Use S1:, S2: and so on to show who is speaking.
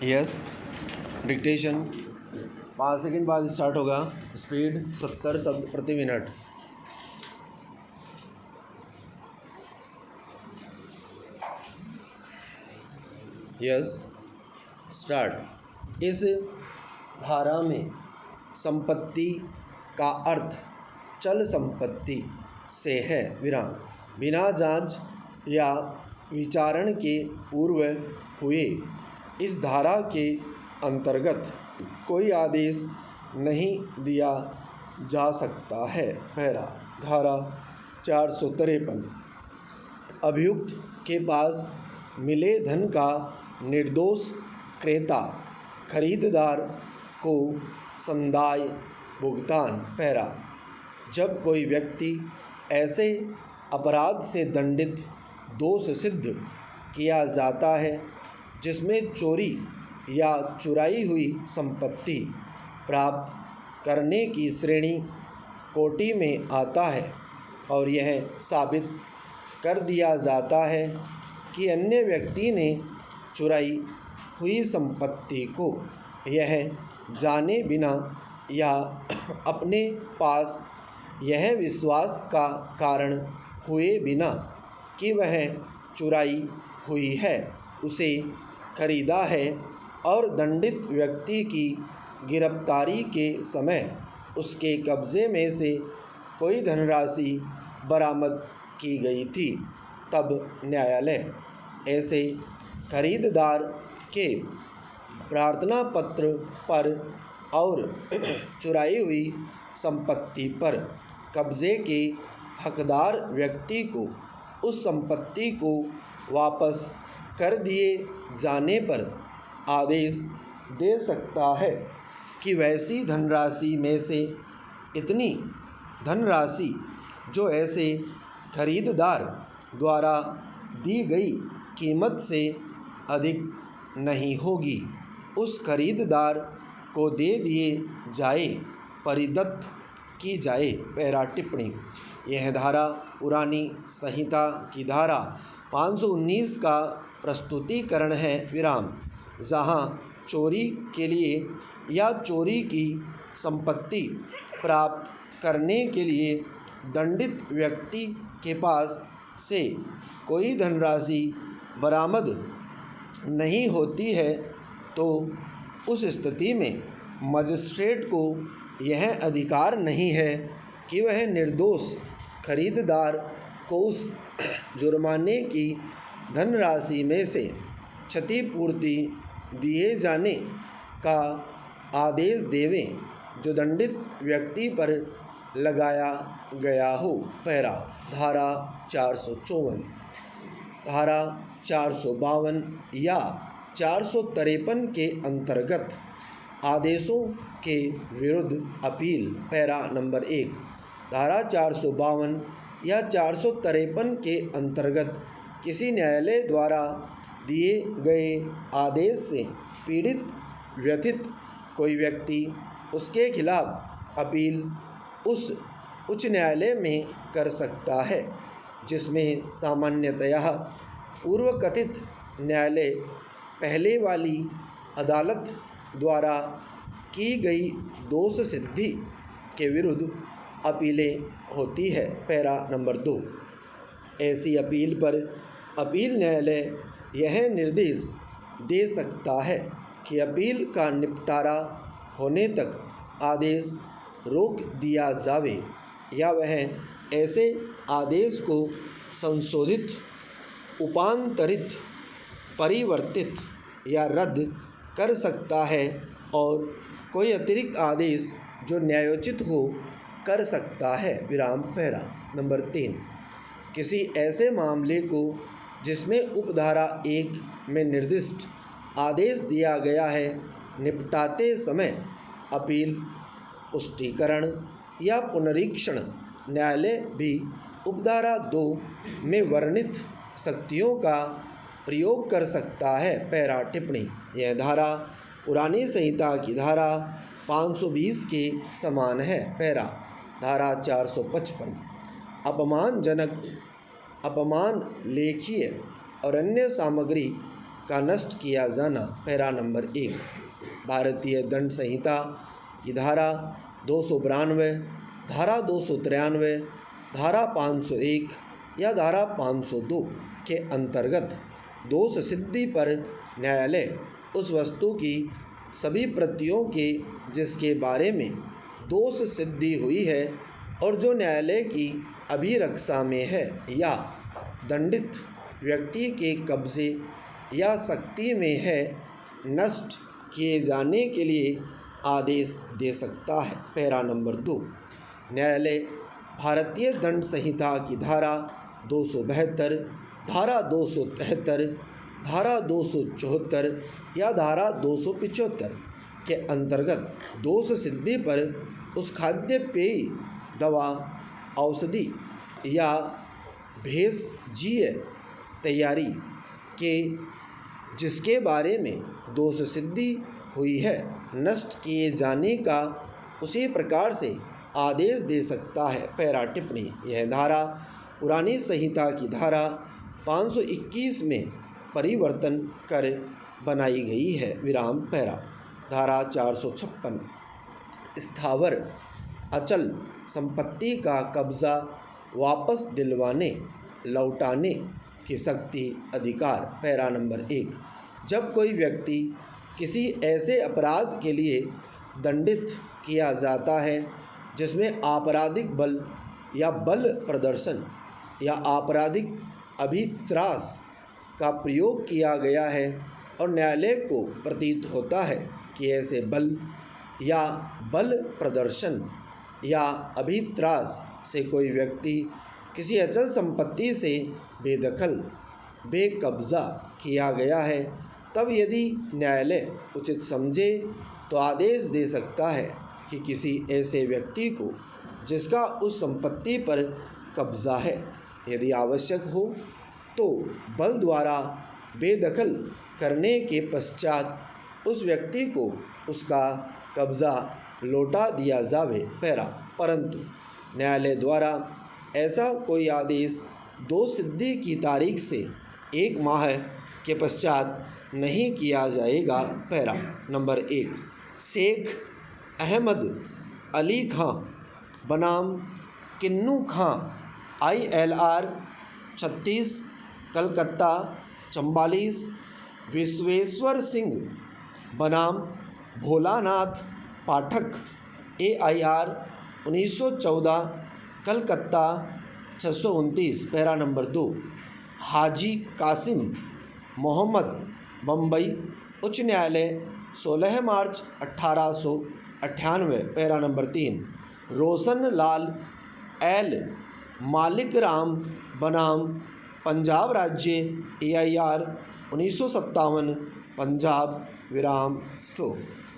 S1: Yes. Dictation 5 second बाद start होगा। Speed 70 शब्द प्रति मिनट। Yes, start. इस धारा में संपत्ति का अर्थ चल संपत्ति से है। विराम। बिना जांच या विचारण के पूर्व हुए इस धारा के अंतर्गत कोई आदेश नहीं दिया जा सकता है। पहला, धारा 453। अभियुक्त के पास मिले धन का निर्दोष क्रेता खरीददार को संदाय भुगतान। पहला, जब कोई व्यक्ति ऐसे अपराध से दंडित दोष सिद्ध किया जाता है जिसमें चोरी या चुराई हुई संपत्ति प्राप्त करने की श्रेणी कोटि में आता है और यह साबित कर दिया जाता है कि अन्य व्यक्ति ने चुराई हुई संपत्ति को यह जाने बिना या अपने पास यह विश्वास का कारण हुए बिना कि वह चुराई हुई है उसे खरीदा है और दंडित व्यक्ति की गिरफ्तारी के समय उसके कब्जे में से कोई धनराशि बरामद की गई थी, तब न्यायालय ऐसे खरीददार के प्रार्थना पत्र पर और चुराई हुई संपत्ति पर कब्जे के हकदार व्यक्ति को उस संपत्ति को वापस कर दिए जाने पर आदेश दे सकता है कि वैसी धनराशि में से इतनी धनराशि जो ऐसे खरीददार द्वारा दी गई कीमत से अधिक नहीं होगी, उस खरीददार को दे दिए जाए, परिदत्त की जाए। पैरा टिप्पणी। यह धारा पुरानी संहिता की धारा 519 का प्रस्तुतिकरण है। विराम। जहाँ चोरी के लिए या चोरी की संपत्ति प्राप्त करने के लिए दंडित व्यक्ति के पास से कोई धनराशि बरामद नहीं होती है तो उस स्थिति में मजिस्ट्रेट को यह अधिकार नहीं है कि वह निर्दोष खरीददार को उस जुर्माने की धनराशि में से क्षतिपूर्ति दिए जाने का आदेश देवें जो दंडित व्यक्ति पर लगाया गया हो। पैरा। धारा 454, धारा 452 या 453 के अंतर्गत आदेशों के विरुद्ध अपील। Para number 1। धारा 452 या 453 के अंतर्गत किसी न्यायालय द्वारा दिए गए आदेश से पीड़ित व्यथित कोई व्यक्ति उसके खिलाफ अपील उस उच्च न्यायालय में कर सकता है जिसमें सामान्यतया पूर्व कथित न्यायालय पहले वाली अदालत द्वारा की गई दोष सिद्धि के विरुद्ध अपीलें होती है। Para number 2। ऐसी अपील पर अपील न्यायालय यह निर्देश दे सकता है कि अपील का निपटारा होने तक आदेश रोक दिया जावे या वह ऐसे आदेश को संशोधित, उपांतरित, परिवर्तित या रद्द कर सकता है और कोई अतिरिक्त आदेश जो न्यायोचित हो कर सकता है। विराम। Para number 3। किसी ऐसे मामले को जिसमें उपधारा 1 में निर्दिष्ट आदेश दिया गया है निपटाते समय अपील, पुष्टिकरण या पुनरीक्षण न्यायालय भी उपधारा 2 में वर्णित शक्तियों का प्रयोग कर सकता है। पैरा टिप्पणी। यह धारा पुरानी संहिता की धारा 520 के समान है। पैरा। धारा 455। अपमानजनक, अपमान लेखीय और अन्य सामग्री का नष्ट किया जाना। Para number 1। भारतीय दंड संहिता की धारा 292, धारा 293, धारा 501 या धारा 502 के अंतर्गत दोष सिद्धि पर न्यायालय उस वस्तु की सभी प्रतियों के जिसके बारे में दोष सिद्धि हुई है और जो न्यायालय की अभिरक्षा में है या दंडित व्यक्ति के कब्जे या शक्ति में है, नष्ट किए जाने के लिए आदेश दे सकता है। Para number 2। न्यायालय भारतीय दंड संहिता की धारा 272, धारा 273, धारा 274 या धारा 275 के अंतर्गत दोष सिद्धि पर उस खाद्य पेय, दवा, औषधि या भेषजीय तैयारी के जिसके बारे में दोष सिद्धि हुई है, नष्ट किए जाने का उसी प्रकार से आदेश दे सकता है। पैरा टिप्पणी। यह धारा पुरानी संहिता की धारा 521 में परिवर्तन कर बनाई गई है। विराम। पैरा। धारा 456 स्थावर अचल संपत्ति का कब्जा वापस दिलवाने लौटाने की शक्ति अधिकार। Para number 1। जब कोई व्यक्ति किसी ऐसे अपराध के लिए दंडित किया जाता है जिसमें आपराधिक बल या बल प्रदर्शन या आपराधिक अभित्रास का प्रयोग किया गया है और न्यायालय को प्रतीत होता है कि ऐसे बल या बल प्रदर्शन या अभित्रास से कोई व्यक्ति किसी अचल संपत्ति से बेदखल बेकब्जा किया गया है, तब यदि न्यायालय उचित समझे तो आदेश दे सकता है कि किसी ऐसे व्यक्ति को जिसका उस संपत्ति पर कब्जा है, यदि आवश्यक हो तो बल द्वारा बेदखल करने के पश्चात उस व्यक्ति को उसका कब्जा लौटा दिया जावे। पैरा। परंतु न्यायालय द्वारा ऐसा कोई आदेश दोष सिद्धि की तारीख से 1 माह के पश्चात नहीं किया जाएगा। Para number 1। शेख अहमद अली खां बनाम किन्नू खां ILR 36 कलकत्ता 44, विश्वेश्वर सिंह बनाम भोलानाथ पाठक AIR 1914 कलकत्ता 629। Para number 2। हाजी कासिम मोहम्मद बम्बई उच्च न्यायालय 16 मार्च 1898। Para number 3। Roshan Lal L मालिक राम बनाम पंजाब राज्य AIR 1957 पंजाब। विराम। स्टॉप।